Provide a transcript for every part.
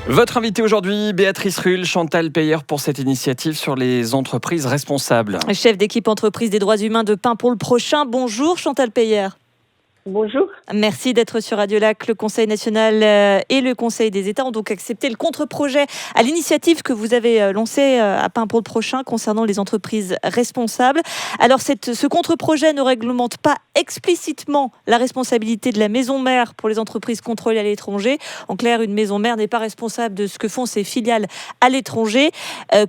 Votre invitée aujourd'hui, Béatrice Rulle, Chantal Peyer, pour cette initiative sur les entreprises responsables. Chef d'équipe entreprise des droits humains de Pain pour le prochain. Bonjour Chantal Peyer. Bonjour. Merci d'être sur Radio Lac. Le Conseil national et le Conseil des États ont donc accepté le contre-projet à l'initiative que vous avez lancée à Pain pour le prochain concernant les entreprises responsables. Alors ce contre-projet ne réglemente pas explicitement la responsabilité de la maison mère pour les entreprises contrôlées à l'étranger. En clair, une maison mère n'est pas responsable de ce que font ses filiales à l'étranger.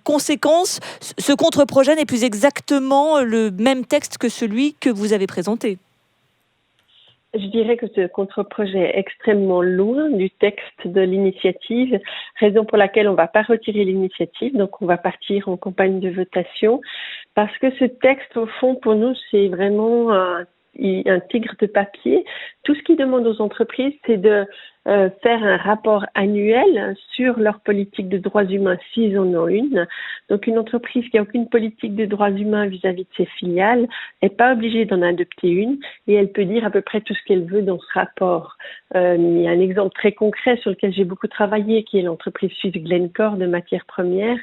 Conséquence, ce contre-projet n'est plus exactement le même texte que celui que vous avez présenté. Je dirais que ce contre-projet est extrêmement loin du texte de l'initiative, raison pour laquelle on ne va pas retirer l'initiative, donc on va partir en campagne de votation, parce que ce texte, au fond, pour nous, c'est vraiment un tigre de papier. Tout ce qu'il demande aux entreprises, c'est de faire un rapport annuel sur leur politique de droits humains s'ils en ont une. Donc une entreprise qui n'a aucune politique de droits humains vis-à-vis de ses filiales n'est pas obligée d'en adopter une et elle peut dire à peu près tout ce qu'elle veut dans ce rapport. Il y a un exemple très concret sur lequel j'ai beaucoup travaillé qui est l'entreprise suisse Glencore de matières premières.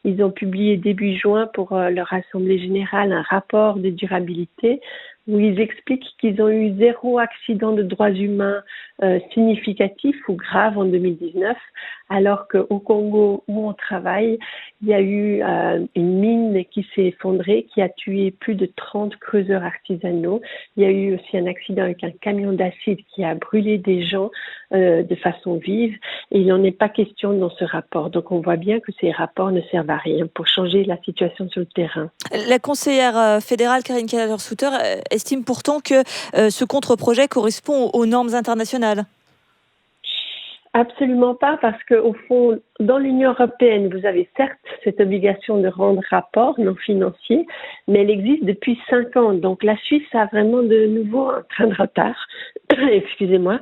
Ils ont publié début juin pour leur assemblée générale un rapport de durabilité où ils expliquent qu'ils ont eu 0 accident de droits humains significatif ou grave en 2019, alors qu'au Congo où on travaille, il y a eu une mine qui s'est effondrée, qui a tué plus de 30 creuseurs artisanaux. Il y a eu aussi un accident avec un camion d'acide qui a brûlé des gens de façon vive, et il n'en est pas question dans ce rapport. Donc on voit bien que ces rapports ne servent à rien pour changer la situation sur le terrain. La conseillère fédérale Karine Keller-Sutter estime pourtant que ce contre-projet correspond aux normes internationales. Absolument pas, parce qu'au fond, dans l'Union européenne, vous avez certes cette obligation de rendre rapport non financier, mais elle existe depuis 5 ans. Donc la Suisse a vraiment de nouveau un train de retard. Excusez-moi.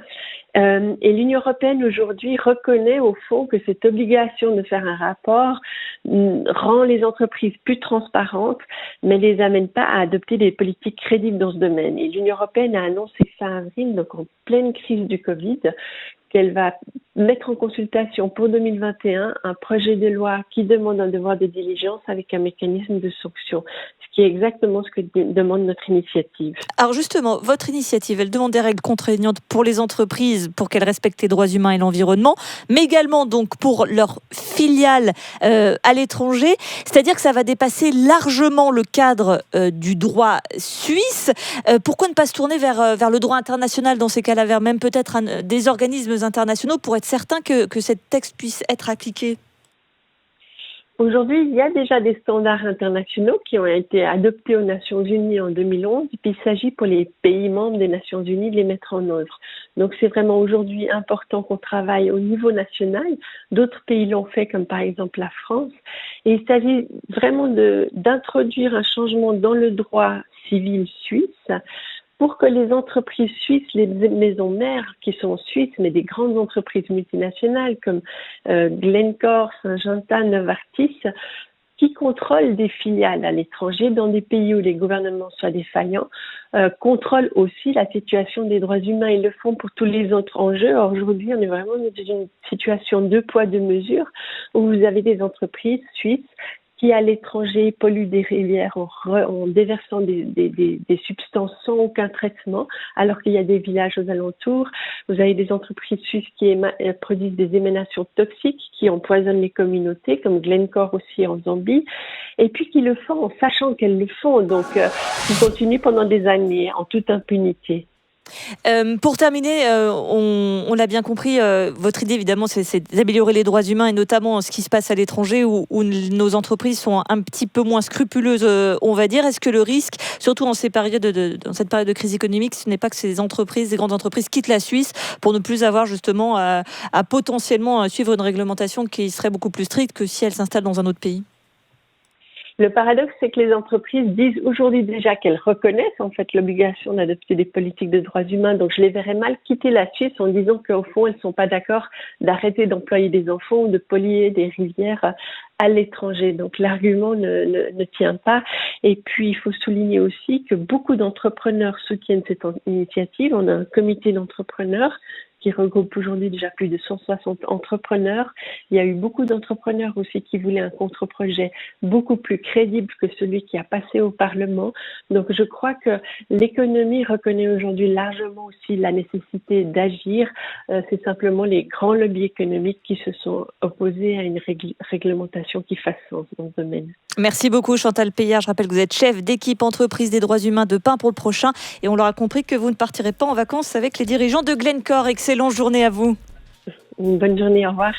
Et l'Union européenne aujourd'hui reconnaît au fond que cette obligation de faire un rapport rend les entreprises plus transparentes, mais ne les amène pas à adopter des politiques crédibles dans ce domaine. Et l'Union européenne a annoncé fin avril, donc en pleine crise du Covid, qu'elle va mettre en consultation pour 2021 un projet de loi qui demande un devoir de diligence avec un mécanisme de sanction, ce qui est exactement ce que demande notre initiative. Alors justement, votre initiative, elle demande des règles contraignantes pour les entreprises pour qu'elles respectent les droits humains et l'environnement, mais également donc pour leurs filiales à l'étranger, c'est-à-dire que ça va dépasser largement le cadre du droit suisse. Pourquoi ne pas se tourner vers le droit international dans ces cas-là, vers même peut-être des organismes internationaux pour être certain que ce texte puisse être appliqué? Aujourd'hui, il y a déjà des standards internationaux qui ont été adoptés aux Nations Unies en 2011. Et puis, il s'agit pour les pays membres des Nations Unies de les mettre en œuvre. Donc, c'est vraiment aujourd'hui important qu'on travaille au niveau national. D'autres pays l'ont fait, comme par exemple la France. Et il s'agit vraiment d'introduire un changement dans le droit civil suisse pour que les entreprises suisses, les maisons mères qui sont suisses, mais des grandes entreprises multinationales comme Glencore, Syngenta, Novartis, qui contrôlent des filiales à l'étranger dans des pays où les gouvernements soient défaillants, contrôlent aussi la situation des droits humains. Ils le font pour tous les autres enjeux. Or, aujourd'hui, on est vraiment dans une situation 2 poids 2 mesures où vous avez des entreprises suisses qui à l'étranger polluent des rivières en déversant des substances sans aucun traitement, alors qu'il y a des villages aux alentours. Vous avez des entreprises suisses qui produisent des émanations toxiques qui empoisonnent les communautés, comme Glencore aussi en Zambie, et puis qui le font en sachant qu'elles le font, donc qui continuent pendant des années en toute impunité. Pour terminer, on l'a bien compris, votre idée évidemment c'est d'améliorer les droits humains et notamment ce qui se passe à l'étranger où nos entreprises sont un petit peu moins scrupuleuses, on va dire. Est-ce que le risque, surtout dans cette période de crise économique, ce n'est pas que ces grandes entreprises quittent la Suisse pour ne plus avoir justement à potentiellement suivre une réglementation qui serait beaucoup plus stricte que si elles s'installent dans un autre pays? Le paradoxe, c'est que les entreprises disent aujourd'hui déjà qu'elles reconnaissent en fait l'obligation d'adopter des politiques de droits humains. Donc, je les verrais mal quitter la Suisse en disant qu'au fond, elles ne sont pas d'accord d'arrêter d'employer des enfants ou de polluer des rivières à l'étranger. Donc, l'argument ne tient pas. Et puis, il faut souligner aussi que beaucoup d'entrepreneurs soutiennent cette initiative. On a un comité d'entrepreneurs qui regroupe aujourd'hui déjà plus de 160 entrepreneurs. Il y a eu beaucoup d'entrepreneurs aussi qui voulaient un contre-projet beaucoup plus crédible que celui qui a passé au Parlement. Donc, je crois que l'économie reconnaît aujourd'hui largement aussi la nécessité d'agir. C'est simplement les grands lobbies économiques qui se sont opposés à une réglementation qui fasse sens dans ce domaine. Merci beaucoup Chantal Payard. Je rappelle que vous êtes chef d'équipe entreprise des droits humains de Pain pour le prochain. Et on l'aura compris que vous ne partirez pas en vacances avec les dirigeants de Glencore. Excellente journée à vous. Une bonne journée, au revoir.